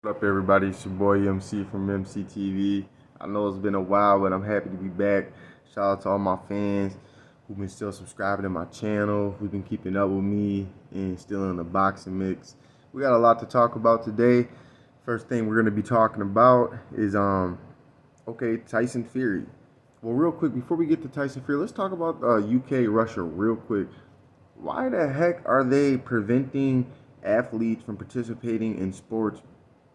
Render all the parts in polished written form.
What up, everybody? It's your boy MC from MC TV. I know it's been a while, but I'm happy to be back. Shout out to all my fans who've been still subscribing to my channel, who've been keeping up with me and still in the boxing mix. We got a lot to talk about today. First thing we're gonna be talking about is Tyson Fury. Well, real quick before we get to Tyson Fury, let's talk about UK Russia real quick. Why the heck are they preventing athletes from participating in sports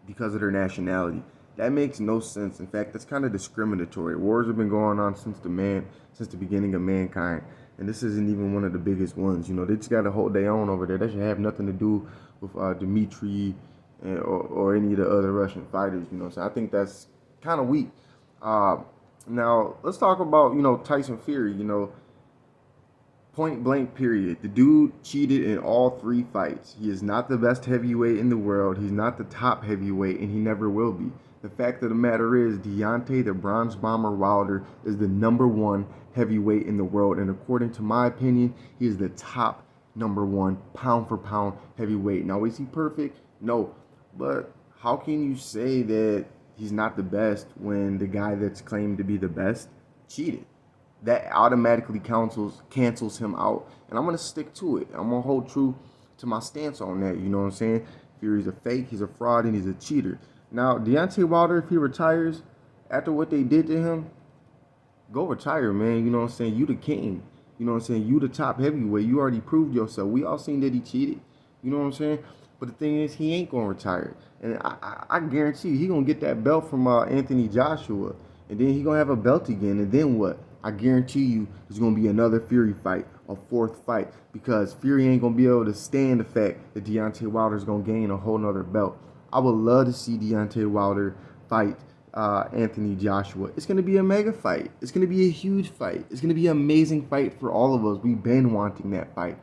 because of their nationality? That makes no sense. In fact, that's kind of discriminatory. Wars have been going on since the beginning of mankind, and this isn't even one of the biggest ones. They just got to hold their own over there. That should have nothing to do with Dmitry or any of the other Russian fighters. So I think that's kind of weak. Now let's talk about Tyson Fury. Point blank period. The dude cheated in all three fights. He is not the best heavyweight in the world. He's not the top heavyweight, and he never will be. The fact of the matter is, Deontay, the Bronze Bomber Wilder, is the #1 heavyweight in the world, and according to my opinion, he is the top #1 pound for pound heavyweight. Now, is he perfect? No, but how can you say that he's not the best when the guy that's claimed to be the best cheated? That automatically cancels him out. And I'm going to stick to it. I'm going to hold true to my stance on that. You know what I'm saying? Fury's a fake, he's a fraud, and he's a cheater. Now, Deontay Wilder, if he retires after what they did to him, go retire, man. You know what I'm saying? You the king. You know what I'm saying? You the top heavyweight. You already proved yourself. We all seen that he cheated. You know what I'm saying? But the thing is, he ain't going to retire. And I guarantee you, he going to get that belt from Anthony Joshua. And then he going to have a belt again. And then what? I guarantee you there's going to be another Fury fight, a fourth fight, because Fury ain't going to be able to stand the fact that Deontay Wilder is going to gain a whole nother belt. I would love to see Deontay Wilder fight Anthony Joshua. It's going to be a mega fight. It's going to be a huge fight. It's going to be an amazing fight for all of us. We've been wanting that fight.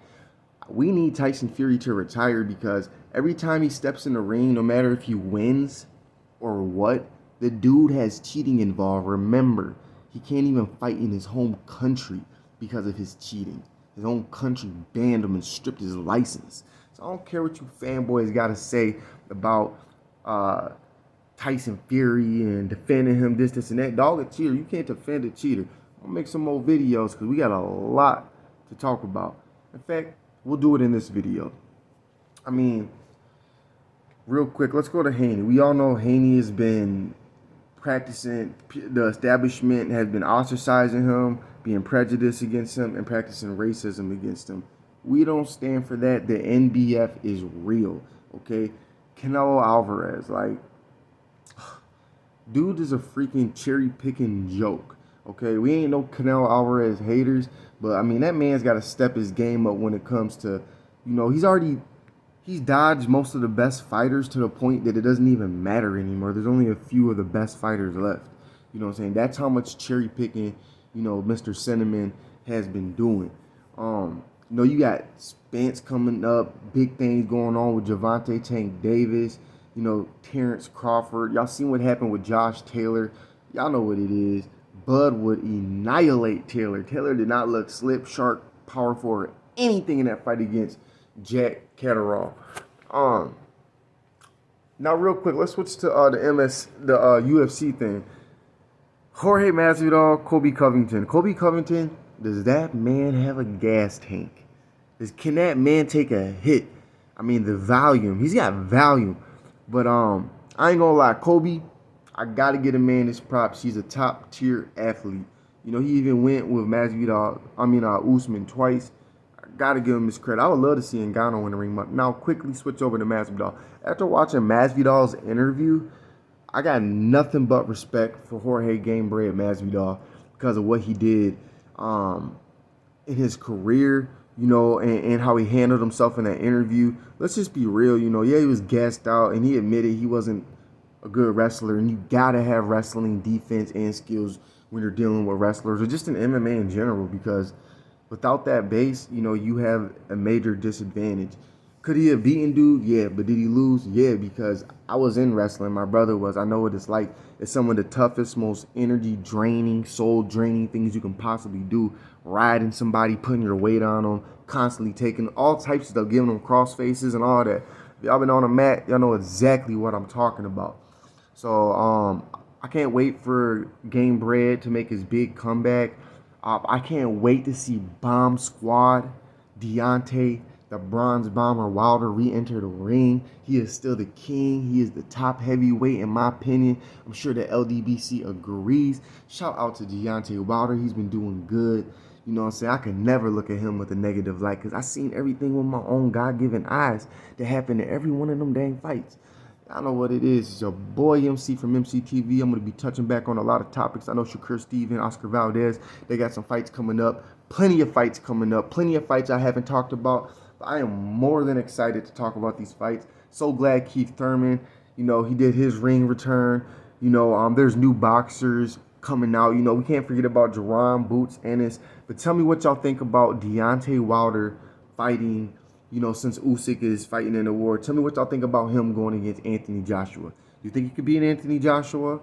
We need Tyson Fury to retire because every time he steps in the ring, no matter if he wins or what, the dude has cheating involved. Remember, he can't even fight in his home country because of his cheating. His own country banned him and stripped his license. So I don't care what you fanboys got to say about Tyson Fury and defending him, this, and that. Dog, a cheater. You can't defend a cheater. I'll make some more videos because we got a lot to talk about. In fact, we'll do it in this video. I mean, real quick, let's go to Haney. We all know Haney has been practicing, the establishment has been ostracizing him, being prejudiced against him, and practicing racism against him. We don't stand for that. The NBF is real, okay? Canelo Alvarez, dude is a freaking cherry-picking joke, okay? We ain't no Canelo Alvarez haters, but, I mean, that man's got to step his game up when it comes to, he's dodged most of the best fighters to the point that it doesn't even matter anymore. There's only a few of the best fighters left. You know what I'm saying? That's how much cherry picking, Mr. Cinnamon has been doing. You got Spence coming up, big things going on with Javante Tank Davis, Terrence Crawford. Y'all seen what happened with Josh Taylor. Y'all know what it is. Bud would annihilate Taylor. Taylor did not look slip, sharp, powerful, or anything in that fight against Jack Catterall. Now real quick, let's switch to the UFC thing. Jorge Masvidal, Colby Covington. Colby Covington, does that man have a gas tank? Can that man take a hit? I mean, the volume. He's got volume. But I ain't gonna lie, Colby, I gotta get a man his props. He's a top tier athlete. He even went with Usman twice. Gotta give him his credit. I would love to see Ngannou in the ring. Now, quickly switch over to Masvidal. After watching Masvidal's interview, I got nothing but respect for Jorge Gamebred Masvidal because of what he did in his career, and how he handled himself in that interview. Let's just be real, yeah, he was gassed out, and he admitted he wasn't a good wrestler, and you gotta have wrestling defense and skills when you're dealing with wrestlers, or just in MMA in general, because without that base, you have a major disadvantage. Could he have beaten dude? Yeah. But did he lose? Yeah, because I was in wrestling. My brother was. I know what it's like. It's some of the toughest, most energy draining, soul draining things you can possibly do. Riding somebody, putting your weight on them, constantly taking all types of stuff, giving them cross faces and all that. If y'all been on a mat, y'all know exactly what I'm talking about. So I can't wait for Game Bread to make his big comeback. I can't wait to see Bomb Squad, Deontay, the Bronze Bomber Wilder re-enter the ring. He is still the king. He is the top heavyweight in my opinion. I'm sure the LDBC agrees. Shout out to Deontay Wilder. He's been doing good. You know what I'm saying? I can never look at him with a negative light because I seen everything with my own God-given eyes that happened in every one of them dang fights. I know what it is. It's your boy MC from MCTV. I'm going to be touching back on a lot of topics. I know Shakur Steven, Oscar Valdez, they got some fights coming up. Plenty of fights coming up. Plenty of fights I haven't talked about. But I am more than excited to talk about these fights. So glad Keith Thurman, you know, he did his ring return. You know, there's new boxers coming out. You know, we can't forget about Jerron Boots Ennis. But tell me what y'all think about Deontay Wilder fighting, you know, since Usyk is fighting in the war. Tell me what y'all think about him going against Anthony Joshua. Do you think he could beat Anthony Joshua?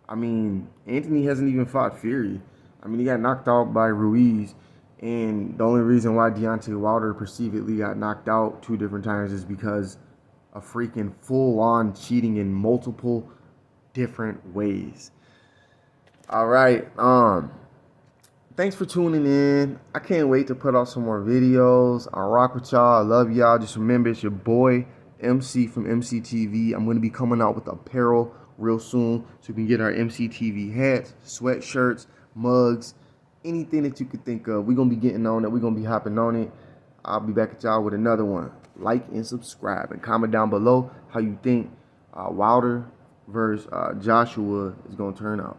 I mean, Anthony hasn't even fought Fury. I mean, he got knocked out by Ruiz. And the only reason why Deontay Wilder perceivedly got knocked out 2 different times is because of freaking full-on cheating in multiple different ways. All right. Thanks for tuning in. I can't wait to put out some more videos. I rock with y'all. I love y'all. Just remember, it's your boy MC from MCTV. I'm going to be coming out with apparel real soon so you can get our MCTV hats, sweatshirts, mugs, anything that you could think of. We're going to be getting on it. We're going to be hopping on it. I'll be back at y'all with another one. Like and subscribe and comment down below how you think Wilder versus Joshua is going to turn out.